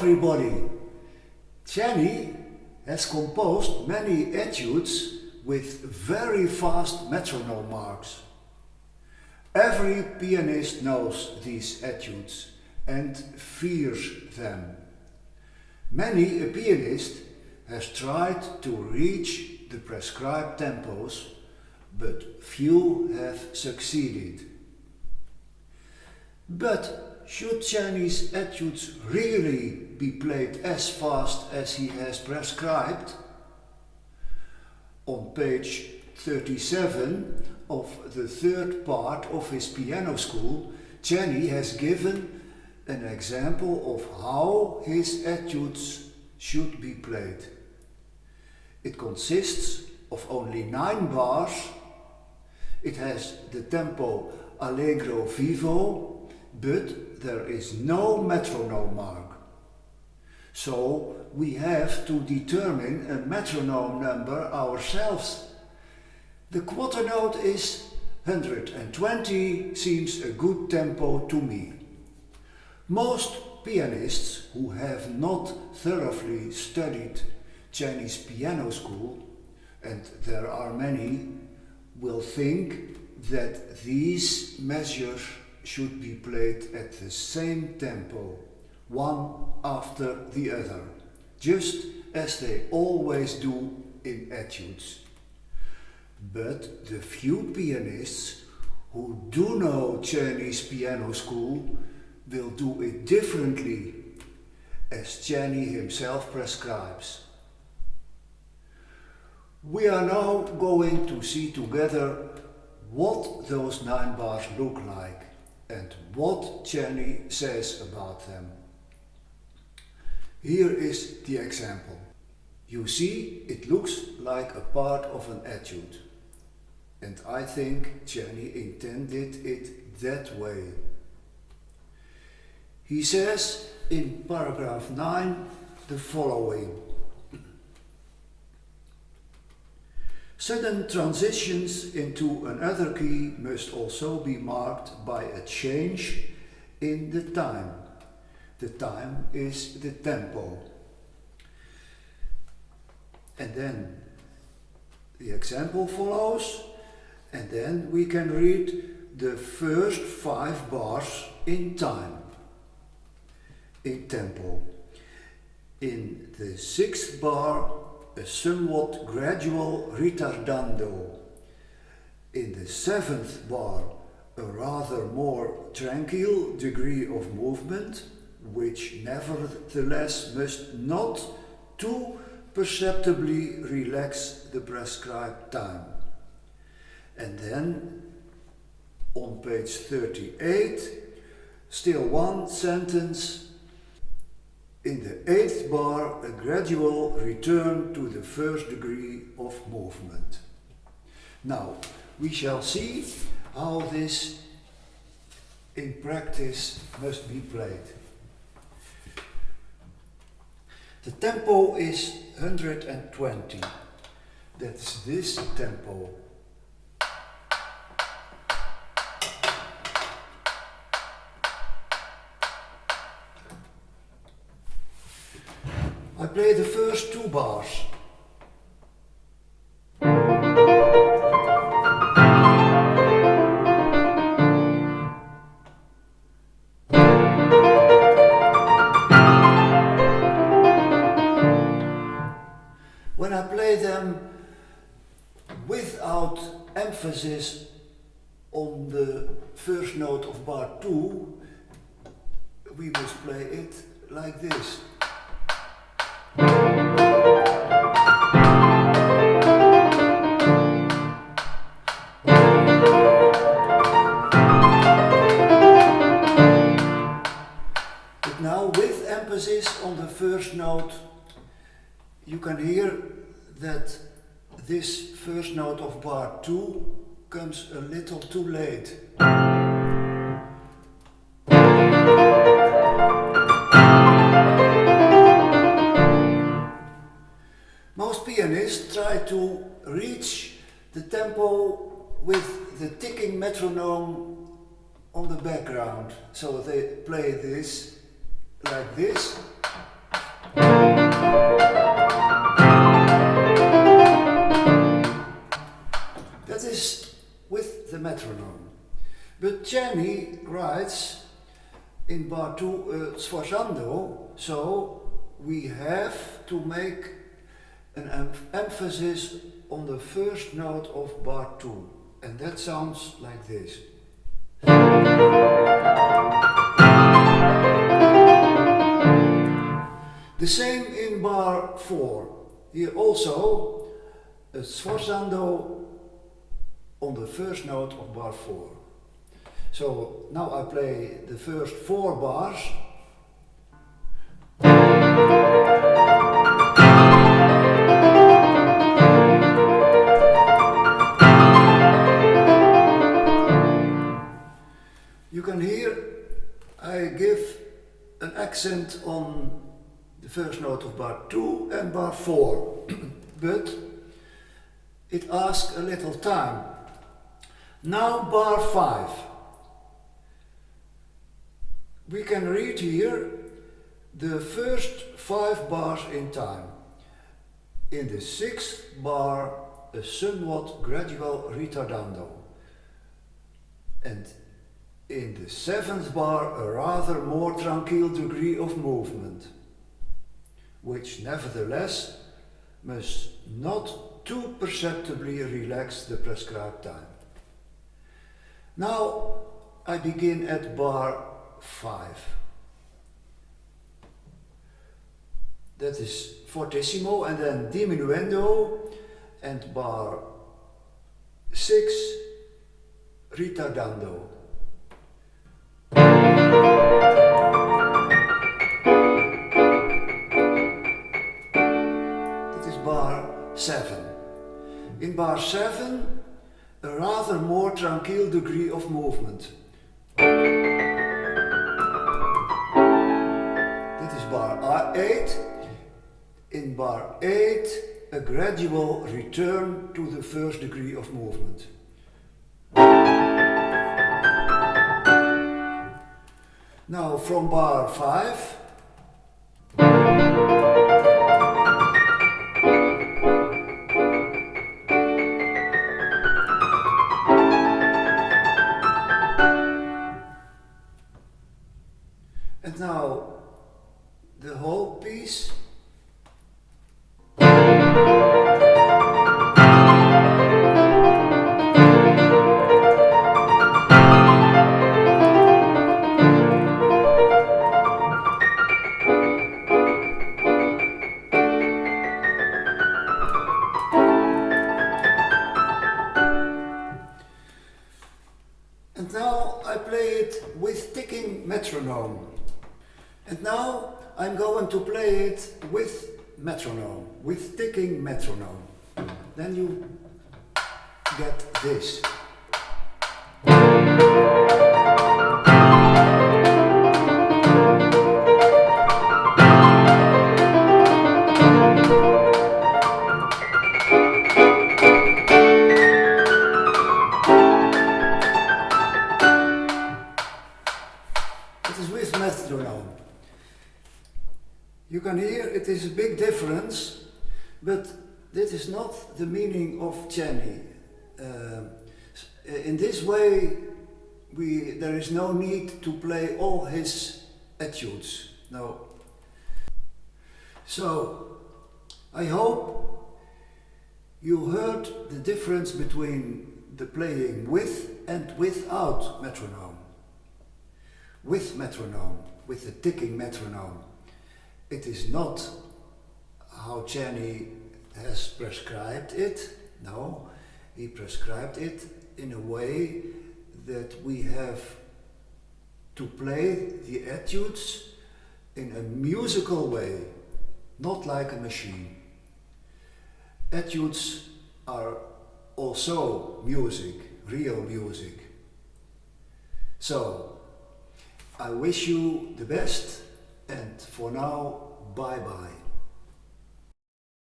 everybody! Czerny has composed many etudes with very fast metronome marks. Every pianist knows these etudes and fears them. Many a pianist has tried to reach the prescribed tempos, but few have succeeded. But should Czerny's etudes really be played as fast as he has prescribed? On page 37 of the third part of his piano school, Czerny has given an example of how his etudes should be played. It consists of only 9 bars. It has the tempo allegro vivo, but there is no metronome mark. So we have to determine a metronome number ourselves. The quarter note is 120, seems a good tempo to me. Most pianists who have not thoroughly studied Czerny's piano school, and there are many, will think that these measures should be played at the same tempo, one after the other, just as they always do in etudes. But the few pianists who do know Czerny's piano school will do it differently, as Czerny himself prescribes. We are now going to see together what those 9 bars look like and what Czerny says about them. Here is the example. You see, it looks like a part of an etude, and I think Czerny intended it that way. He says in paragraph 9 the following. Sudden transitions into another key must also be marked by a change in the time. The time is the tempo. And then the example follows, and then we can read the first 5 bars in time, in tempo. In the 6th bar, a somewhat gradual ritardando. In the 7th bar, a rather more tranquil degree of movement, which nevertheless must not too perceptibly relax the prescribed time. And then, on page 38, still one sentence. In the 8th bar, a gradual return to the first degree of movement. Now, we shall see how this in practice must be played. The tempo is 120. That's this tempo. I play the first 2 bars. When I play them without emphasis on the first note of bar 2, we must play it like this. But now, with emphasis on the first note, you can hear that this first note of bar 2 comes a little too late. Most pianists try to reach the tempo with the ticking metronome on the background. So they play this like this, in bar 2 sforzando, so we have to make an emphasis on the first note of bar 2, and that sounds like this. The same in bar 4. Here also a sforzando on the first note of bar 4. So now I play the first 4 bars. You can hear I give an accent on the first note of bar 2 and bar 4, but it asks a little time. Now bar 5. We can read here the first 5 bars in time. In the 6th bar, a somewhat gradual ritardando. And in the 7th bar, a rather more tranquil degree of movement, which nevertheless must not too perceptibly relax the prescribed time. Now I begin at bar 5. That is fortissimo and then diminuendo, and bar 6 ritardando. That is bar 7. In bar 7, a rather more tranquil degree of movement. That is bar 8. In bar 8, a gradual return to the first degree of movement. Now from bar 5, and now the whole piece. And now I play it with ticking metronome. And now I'm going to play it with metronome, with ticking metronome. Then you get this. It is with metronome. You can hear it is a big difference, but this is not the meaning of Czerny. In this way, there is no need to play all his etudes. No. So, I hope you heard the difference between the playing with and without metronome. With metronome, with the ticking metronome. It is not how Czerny has prescribed it. No, he prescribed it in a way that we have to play the etudes in a musical way, not like a machine. Etudes are also music, real music. So, I wish you the best, and for now, bye-bye.